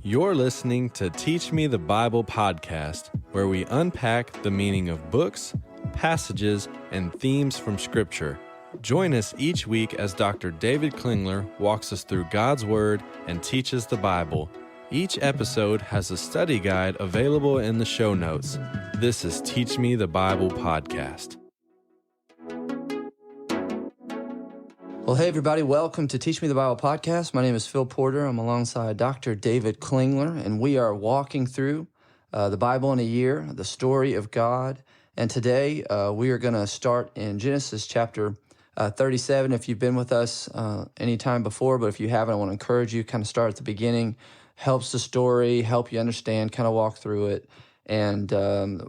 You're listening to Teach Me the Bible podcast, where we unpack the meaning of books, passages, and themes from Scripture. Join us each week as Dr. David Klingler walks us through God's Word and teaches the Bible. Each episode has a study guide available in the show notes. This is Teach Me the Bible podcast. Well, hey, everybody. Welcome to Teach Me the Bible podcast. My name is Phil Porter. I'm alongside Dr. David Klingler, and we are walking through the Bible in a year, the story of God. And today we are going to start in Genesis chapter 37. If you've been with us any time before, but if you haven't, I want to encourage you, kind of start at the beginning. Helps the story, help you understand, kind of walk through it. And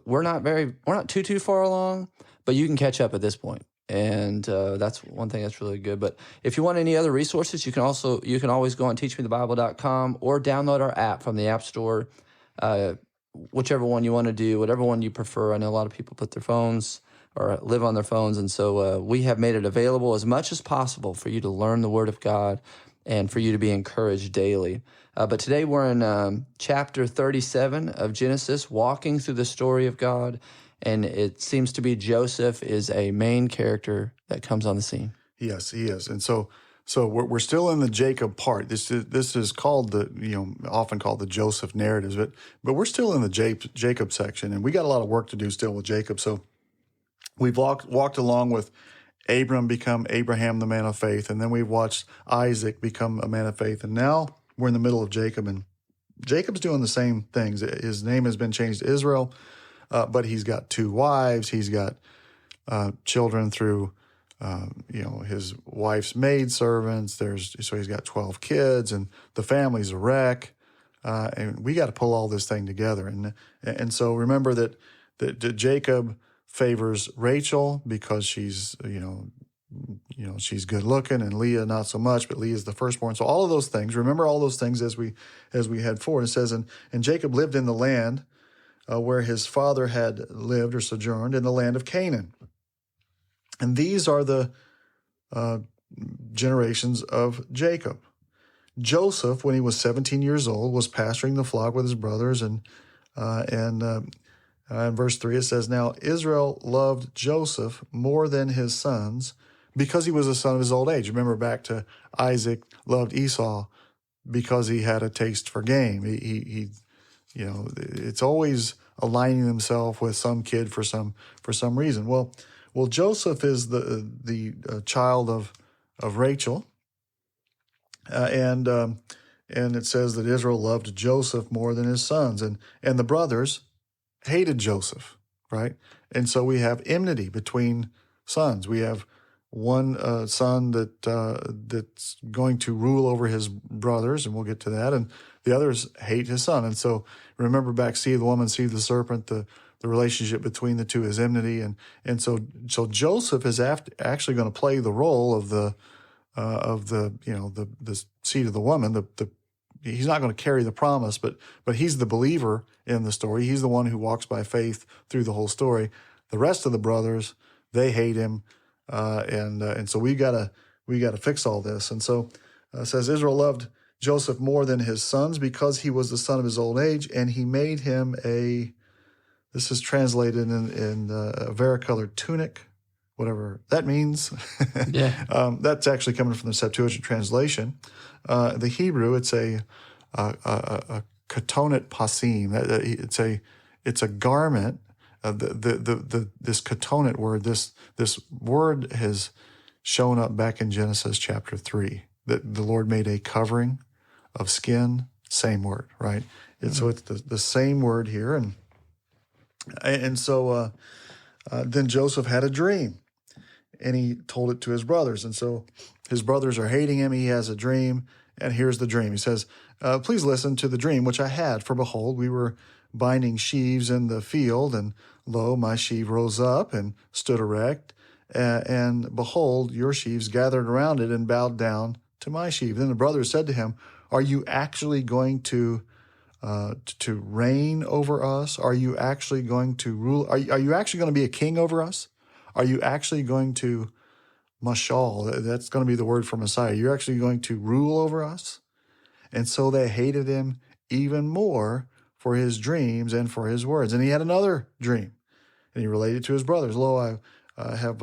we're not too far along, but you can catch up at this point. And that's one thing that's really good. But if you want any other resources, you can always go on teachmethebible.com or download our app from the App Store, whichever one you want to do, whatever one you prefer. I know a lot of people put their phones or live on their phones, and so we have made it available as much as possible for you to learn the Word of God and for you to be encouraged daily. But today we're in chapter 37 of Genesis, walking through the story of God. And it seems to be Joseph is a main character that comes on the scene. Yes, he is. And so we're still in the Jacob part. This is called often called the Joseph narratives, but we're still in the Jacob section, and we got a lot of work to do still with Jacob. So we've walked along with Abram become Abraham, the man of faith, and then we've watched Isaac become a man of faith, and now we're in the middle of Jacob, and Jacob's doing the same things. His name has been changed to Israel. But he's got two wives. He's got children through, his wife's maidservants. So he's got 12 kids, and the family's a wreck. And we got to pull all this thing together. And so remember that Jacob favors Rachel because she's she's good looking, and Leah not so much. But Leah's the firstborn. So all of those things. Remember all those things as we head forward. It says, and Jacob lived in the land where his father had lived or sojourned, in the land of Canaan. And these are the generations of Jacob. Joseph, when he was 17 years old, was pasturing the flock with his brothers. And in verse 3 it says, now Israel loved Joseph more than his sons because he was a son of his old age. Remember back to Isaac loved Esau because he had a taste for game. He it's always aligning himself with some kid for some reason. Well, Joseph is the child of Rachel, and it says that Israel loved Joseph more than his sons, and the brothers hated Joseph, right? And so we have enmity between sons. We have one son that's going to rule over his brothers, and we'll get to that, and the others hate his son. And so remember back, seed of the woman, seed of the serpent, the relationship between the two is enmity. And so Joseph is actually going to play the role of the seed of the woman. He's not going to carry the promise, but he's the believer in the story. He's the one who walks by faith through the whole story. The rest of the brothers, they hate him. And so we gotta fix all this. And so it says Israel loved Joseph more than his sons because he was the son of his old age, and he made him this is translated in a varicolored tunic, whatever that means. Yeah. That's actually coming from the Septuagint translation. The Hebrew, it's a katonet pasim. It's a garment. This katonet word, this word has shown up back in Genesis chapter 3, that the Lord made a covering of skin, same word, right? And so it's the same word here. And so then Joseph had a dream, and he told it to his brothers. And so his brothers are hating him. He has a dream, and here's the dream. He says, please listen to the dream which I had. For behold, we were binding sheaves in the field, and lo, my sheaf rose up and stood erect, and behold, your sheaves gathered around it and bowed down to my sheaf. Then the brothers said to him, are you actually going to reign over us? Are you actually going to rule? Are you actually going to be a king over us? Are you actually going to mashal? That's going to be the word for Messiah. You're actually going to rule over us? And so they hated him even more for his dreams and for his words. And he had another dream, and he related to his brothers. Lo, I have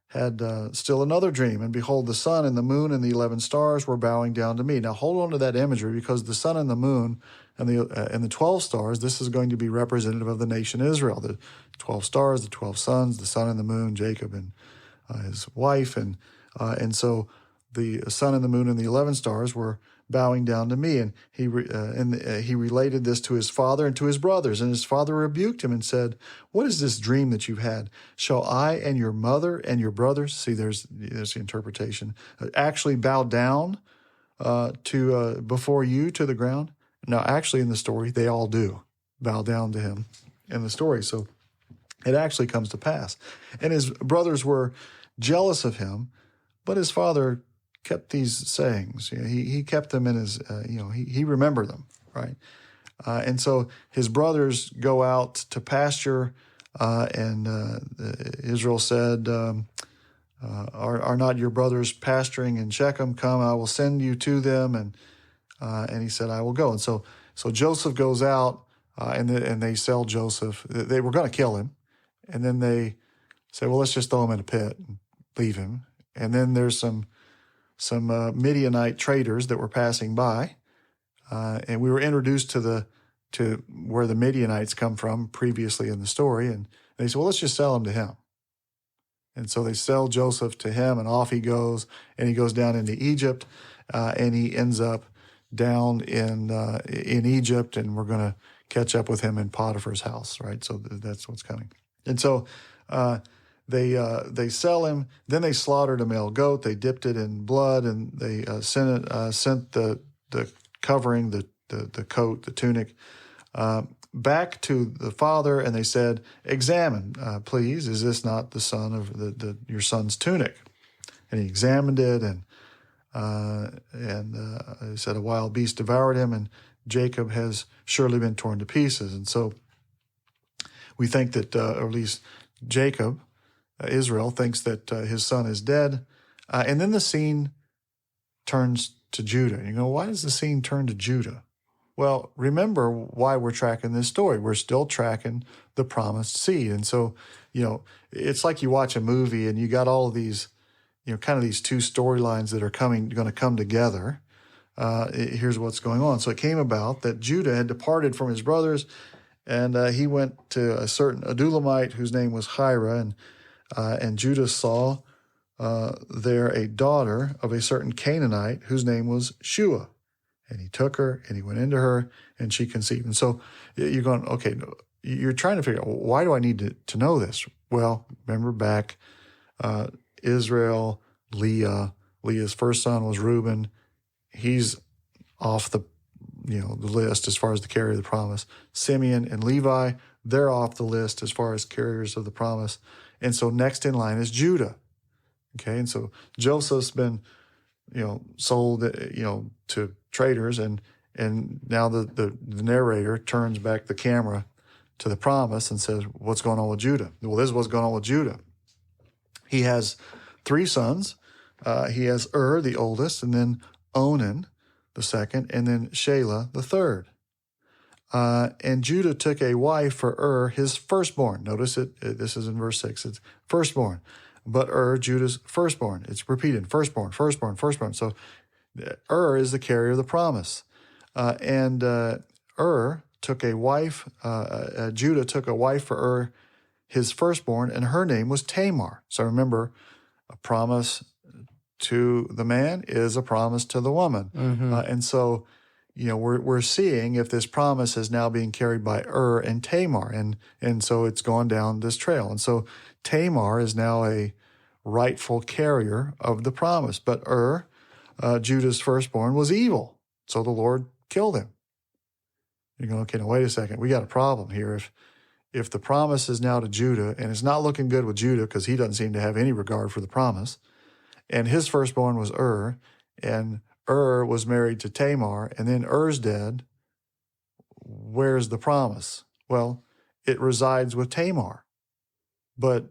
had still another dream, and behold, the sun and the moon and the 11 stars were bowing down to me. Now hold on to that imagery, because the sun and the moon and the 12 stars, this is going to be representative of the nation Israel. The 12 stars, the 12 sons, the sun and the moon, Jacob and his wife, and so the sun and the moon and the 11 stars were bowing down to me. And he related this to his father and to his brothers. And his father rebuked him and said, "What is this dream that you've had? Shall I and your mother and your brothers," see, there's the interpretation, "actually bow down before you to the ground?" Now, actually, in the story, they all do bow down to him in the story. So it actually comes to pass. And his brothers were jealous of him, but his father kept these sayings. He kept them in his, he remembered them, right? And so his brothers go out to pasture, and Israel said, are not your brothers pasturing in Shechem? Come, I will send you to them. And he said, I will go. And so Joseph goes out, and they sell Joseph. They were going to kill him. And then they say, well, let's just throw him in a pit and leave him. And then there's some Midianite traders that were passing by, and we were introduced to where the Midianites come from previously in the story, and they said, well, let's just sell him to him. And so they sell Joseph to him, and off he goes, and he goes down into Egypt, and he ends up down in Egypt, and we're going to catch up with him in Potiphar's house, right? So that's what's coming. And so they sell him. Then they slaughtered a male goat. They dipped it in blood, and they sent the covering, the coat, the tunic, back to the father, and they said, "Examine, please. Is this not the son of your son's tunic?" And he examined it, and he said, "A wild beast devoured him, and Jacob has surely been torn to pieces." And so we think that, or at least Jacob, Israel, thinks that his son is dead. And then the scene turns to Judah. You go, why does the scene turn to Judah? Well, remember why we're tracking this story. We're still tracking the promised seed. And so, it's like you watch a movie and you got all of these, kind of these two storylines that are going to come together. Here's what's going on. So it came about that Judah had departed from his brothers, and he went to a certain Adulamite whose name was Hira, and Judah saw there a daughter of a certain Canaanite whose name was Shua. And he took her, and he went into her, and she conceived. And so you're going, okay, you're trying to figure out, why do I need to know this? Well, remember back, Israel, Leah's first son was Reuben. He's off the list as far as the carrier of the promise. Simeon and Levi, they're off the list as far as carriers of the promise. And so next in line is Judah. Okay, and so Joseph's been, sold, to traders, and now the narrator turns back the camera to the promise and says, what's going on with Judah? Well, this is what's going on with Judah. He has 3 sons. He has the oldest, and then Onan, the second, and then Shelah, the third. And Judah took a wife for his firstborn. Notice it. This is in verse 6. It's firstborn. But Judah's firstborn. It's repeated. Firstborn, firstborn, firstborn. So is the carrier of the promise. And took a wife. Judah took a wife for his firstborn, and her name was Tamar. So remember, a promise to the man is a promise to the woman. Mm-hmm. And so, we're seeing if this promise is now being carried by and Tamar, and so it's gone down this trail. And so Tamar is now a rightful carrier of the promise. But Judah's firstborn, was evil, so the Lord killed him. You go, okay, now wait a second. We got a problem here. If the promise is now to Judah, and it's not looking good with Judah because he doesn't seem to have any regard for the promise, and his firstborn was and was married to Tamar, and then dead, where's the promise? Well, it resides with Tamar. But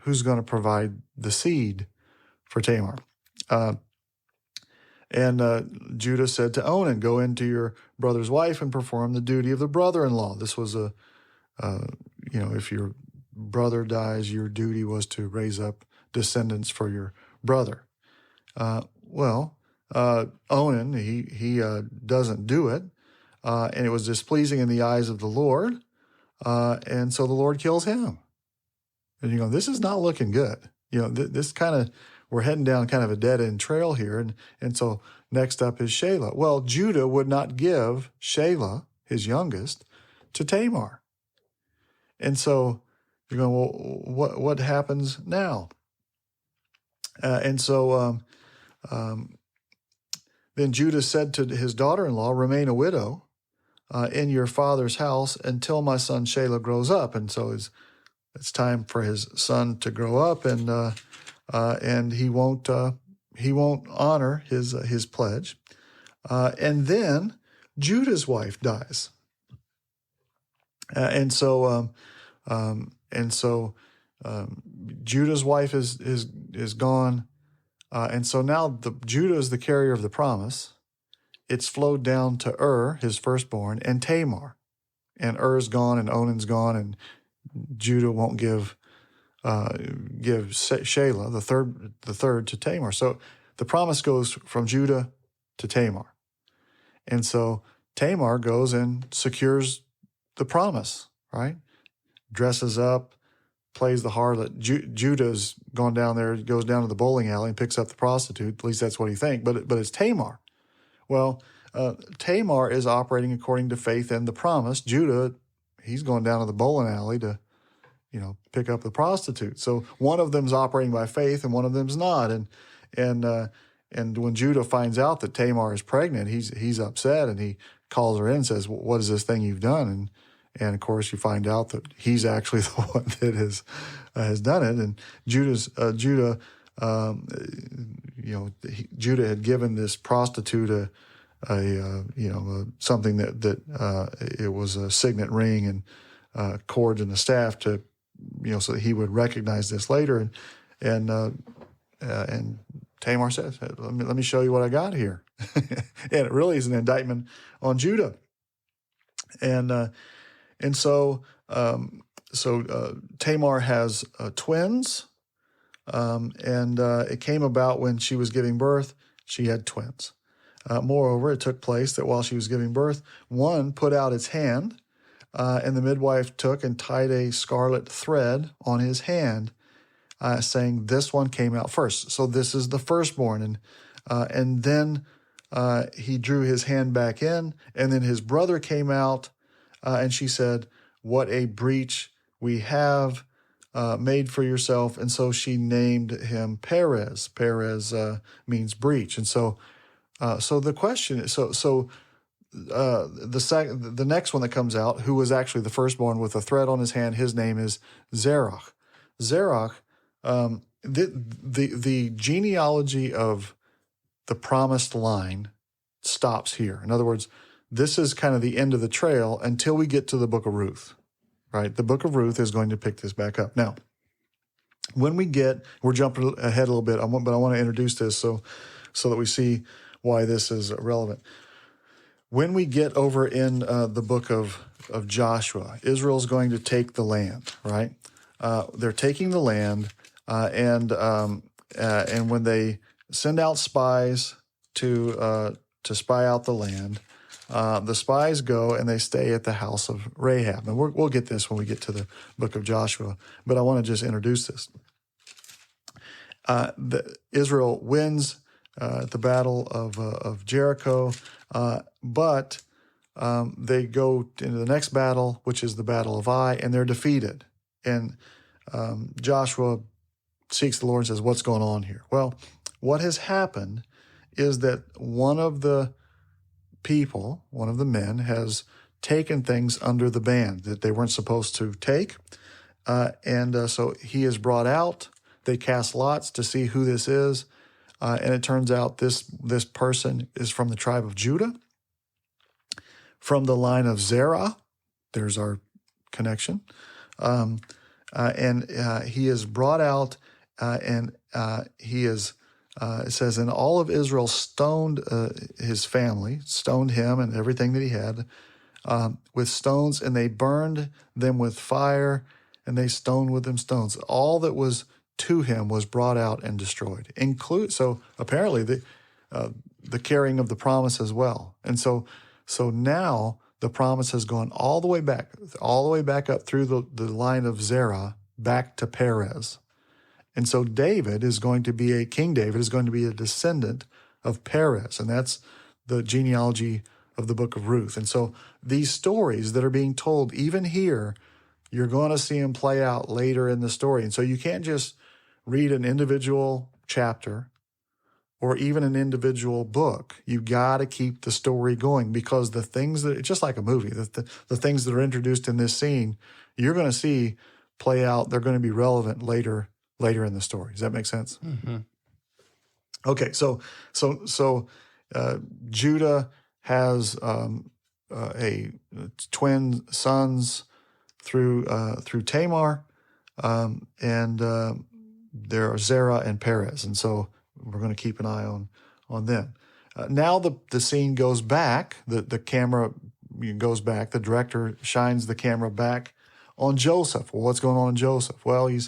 who's going to provide the seed for Tamar? And Judah said to Onan, "Go into your brother's wife and perform the duty of the brother-in-law." This was if your brother dies, your duty was to raise up descendants for your brother. Onan, he doesn't do it, and it was displeasing in the eyes of the Lord, and so the Lord kills him. And this is not looking good. This kind of, we're heading down kind of a dead-end trail here, and so next up is Shelah. Well, Judah would not give Shelah, his youngest, to Tamar. And so you're going, well, what happens now? Then Judah said to his daughter-in-law, "Remain a widow in your father's house until my son Shelah grows up." And so it's time for his son to grow up, and he won't honor his pledge. And then Judah's wife dies, and so Judah's wife is gone. And so now Judah is the carrier of the promise. It's flowed down to his firstborn, and Tamar. And Er's gone, and Onan's gone, and Judah won't give Shelah, the third, to Tamar. So the promise goes from Judah to Tamar. And so Tamar goes and secures the promise, right? Dresses up, plays the harlot. Judah's gone down there, goes down to the bowling alley and picks up the prostitute. At least that's what he thinks. But it's Tamar. Well, Tamar is operating according to faith and the promise. Judah, he's going down to the bowling alley to, pick up the prostitute. So one of them's operating by faith and one of them's not. And when Judah finds out that Tamar is pregnant, he's upset, and he calls her in and says, "What is this thing you've done?" And of course, you find out that he's actually the one that has done it. And Judah had given this prostitute something that it was a signet ring and cords and a staff to, so that he would recognize this later. And Tamar says, "Let me show you what I got here," and it really is an indictment on Judah. And so Tamar has twins, and it came about when she was giving birth, she had twins. Moreover, it took place that while she was giving birth, one put out its hand, and the midwife took and tied a scarlet thread on his hand, saying, "This one came out first." So this is the firstborn. And then he drew his hand back in, and then his brother came out, and she said, "What a breach we have made for yourself." And so she named him Perez. Perez means breach. And so the question is, the next one that comes out, who was actually the firstborn with a thread on his hand, his name is Zerach. Zerach, the genealogy of the promised line stops here. In other words, this is kind of the end of the trail until we get to the book of Ruth, right? The book of Ruth is going to pick this back up. Now, we're jumping ahead a little bit, but I want to introduce this so that we see why this is relevant. When we get over in the book of Joshua, Israel's going to take the land, right? They're taking the land, and when they send out spies to spy out the land, the spies go and they stay at the house of Rahab. And we'll get this when we get to the book of Joshua, but I want to just introduce this. Israel wins at the battle of Jericho, but they go into the next battle, which is the battle of Ai, and they're defeated. And Joshua seeks the Lord and says, "What's going on here?" Well, what has happened is that one of the men, has taken things under the ban that they weren't supposed to take. So he is brought out. They cast lots to see who this is. And it turns out this person is from the tribe of Judah, from the line of Zerah. There's our connection. And he is brought out, and he is It says, and all of Israel stoned his family, stoned him and everything that he had with stones, and they burned them with fire, and they stoned with them stones. All that was to him was brought out and destroyed. So apparently the carrying of the promise as well. And so now the promise has gone all the way back up through the line of Zerah back to Perez. And so King David is going to be a descendant of Perez, and that's the genealogy of the book of Ruth. And so these stories that are being told, even here, you're going to see them play out later in the story. And so you can't just read an individual chapter or even an individual book. You got to keep the story going, because the things that, just like a movie, the things that are introduced in this scene, you're going to see play out. They're going to be relevant later in the story. Does that make sense? Mm-hmm. Okay, so Judah has a twin sons through Tamar, and there are Zerah and Perez, and so we're going to keep an eye on them. Now the scene goes back. The camera goes back. The director shines the camera back on Joseph. Well, what's going on in Joseph? Well, he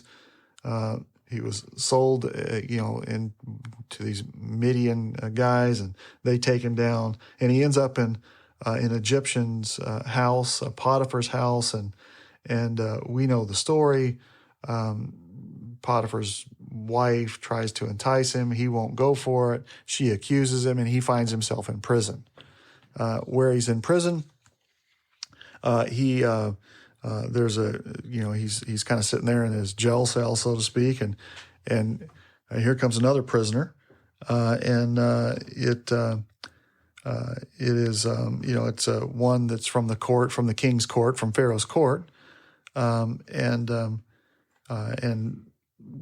was sold, to these Midian guys, and they take him down, and he ends up in Egyptian's house, Potiphar's house, and we know the story. Potiphar's wife tries to entice him. He won't go for it. She accuses him, and he finds himself in prison. Where he's in prison, there's he's kind of sitting there in his jail cell, so to speak, and here comes another prisoner, and it is it's one that's from the court, from the king's court, from Pharaoh's court, and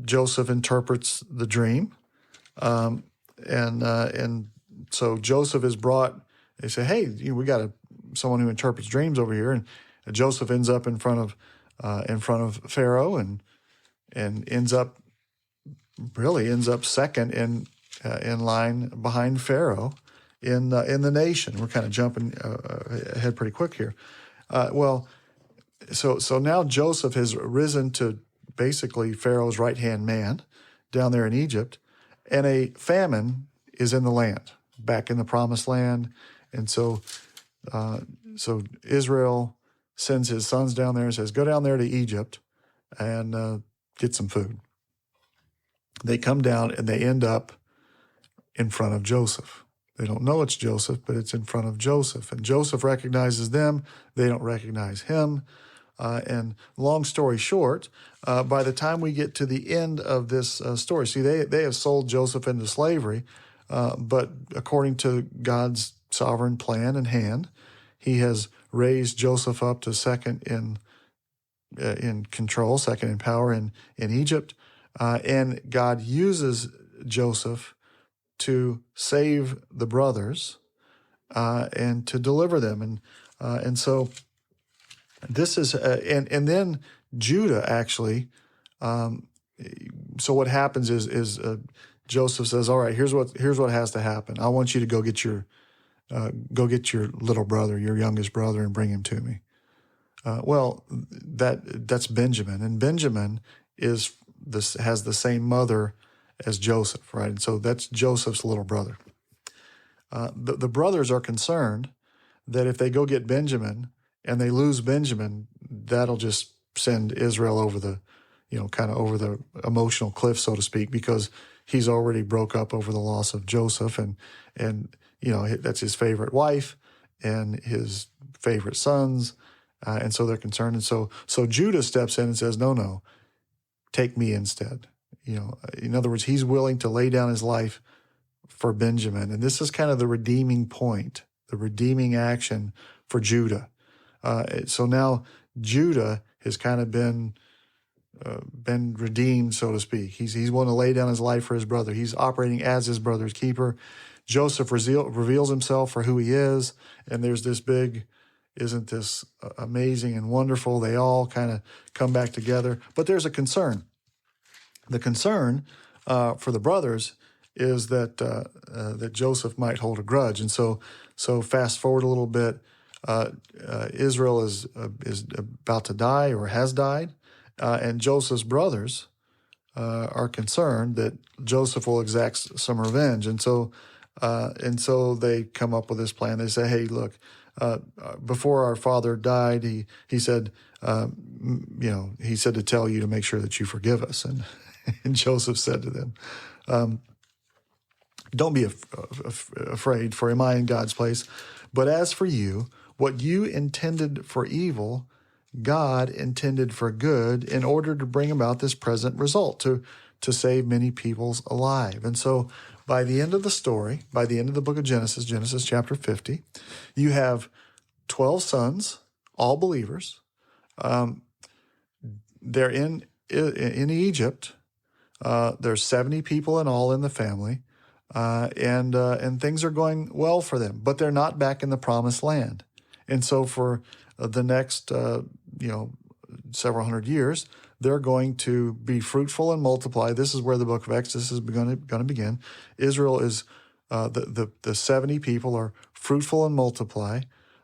Joseph interprets the dream, and so Joseph is brought. They say, hey, we got someone who interprets dreams over here, and Joseph ends up in front of Pharaoh, and ends up second in line behind Pharaoh in the nation. We're kind of jumping ahead pretty quick here. So now Joseph has risen to basically Pharaoh's right-hand man down there in Egypt, and a famine is in the land, back in the promised land, and so Israel sends his sons down there and says, go down there to Egypt and get some food. They come down and they end up in front of Joseph. They don't know it's Joseph, but it's in front of Joseph. And Joseph recognizes them. They don't recognize him. And long story short, by the time we get to the end of this story, see, they have sold Joseph into slavery, but according to God's sovereign plan and hand, he has raised Joseph up to second in control, second in power in Egypt, and God uses Joseph to save the brothers and to deliver them, and so this is and then Judah actually. So what happens is Joseph says, "All right, here's what has to happen. I want you to go get your little brother, your youngest brother, and bring him to me." That's Benjamin, and Benjamin has the same mother as Joseph, right? And so that's Joseph's little brother. The brothers are concerned that if they go get Benjamin and they lose Benjamin, that'll just send Israel over the emotional cliff, so to speak, because he's already broke up over the loss of Joseph, and that's his favorite wife and his favorite sons, and so they're concerned. And so Judah steps in and says, no, take me instead. In other words, he's willing to lay down his life for Benjamin. And this is kind of the redeeming point, the redeeming action for Judah. So now Judah has kind of been redeemed, so to speak. He's willing to lay down his life for his brother. He's operating as his brother's keeper. Joseph reveals himself for who he is, and there's this big, isn't this amazing and wonderful? They all kind of come back together. But there's a concern. The concern for the brothers is that that Joseph might hold a grudge. And so fast forward a little bit, Israel is about to die or has died, and Joseph's brothers are concerned that Joseph will exact some revenge. And so they come up with this plan. They say, hey, look, before our father died, he said, he said to tell you to make sure that you forgive us. And Joseph said to them, don't be afraid, for am I in God's place? But as for you, what you intended for evil, God intended for good in order to bring about this present result, to save many peoples alive. And so by the end of the story, by the end of the book of Genesis, Genesis chapter 50, you have 12 sons, all believers. They're in Egypt. There's 70 people in all in the family. And things are going well for them, but they're not back in the promised land. And so for the next, several hundred years, they're going to be fruitful and multiply. This is where the book of Exodus is going to begin. Israel is, the 70 people are fruitful and multiply.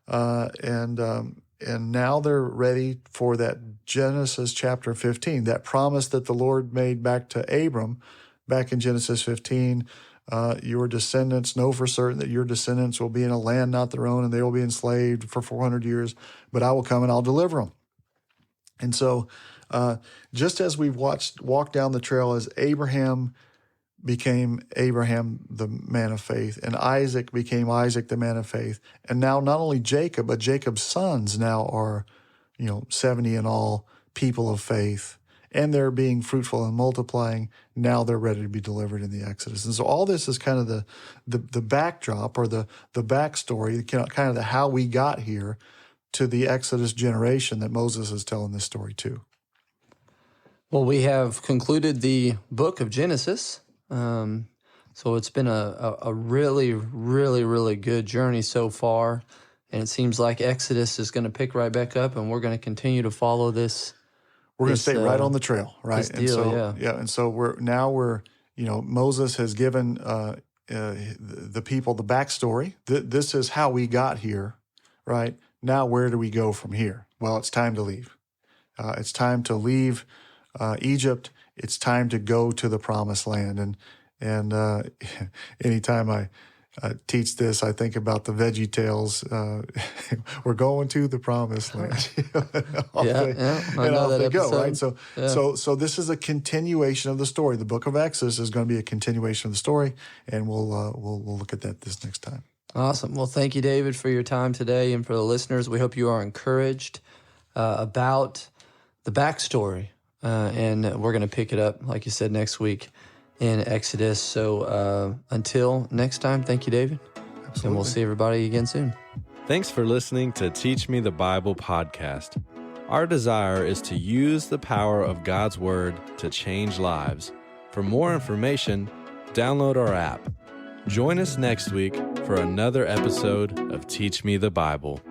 And now they're ready for that Genesis chapter 15, that promise that the Lord made back to Abram, back in Genesis 15. Your descendants, know for certain that your descendants will be in a land not their own, and they will be enslaved for 400 years, but I will come and I'll deliver them. And so just as we've walked down the trail as Abraham became Abraham, the man of faith, and Isaac became Isaac, the man of faith, and now not only Jacob, but Jacob's sons now are, 70 in all, people of faith, and they're being fruitful and multiplying. Now they're ready to be delivered in the Exodus. And so all this is kind of the backdrop, or the backstory, kind of the how we got here to the Exodus generation that Moses is telling this story to. Well, we have concluded the book of Genesis. So it's been a really, really, really good journey so far. And it seems like Exodus is going to pick right back up, and we're going to continue to follow this. We're going to stay right on the trail, right? This deal, And so we're Moses has given the people the backstory. This is how we got here, right? Now where do we go from here? Well, it's time to leave. It's time to leave Egypt. It's time to go to the promised land. And anytime I teach this, I think about the Veggie Tales. We're going to the promised land. off they go, right? So this is a continuation of the story. The book of Exodus is going to be a continuation of the story, and we'll look at that this next time. Awesome. Well, thank you, David, for your time today, and for the listeners. We hope you are encouraged about the backstory, and we're going to pick it up, like you said, next week in Exodus. So until next time, thank you, David. Absolutely. And we'll see everybody again soon. Thanks for listening to Teach Me the Bible podcast. Our desire is to use the power of God's Word to change lives. For more information, download our app. Join us next week for another episode of Teach Me the Bible.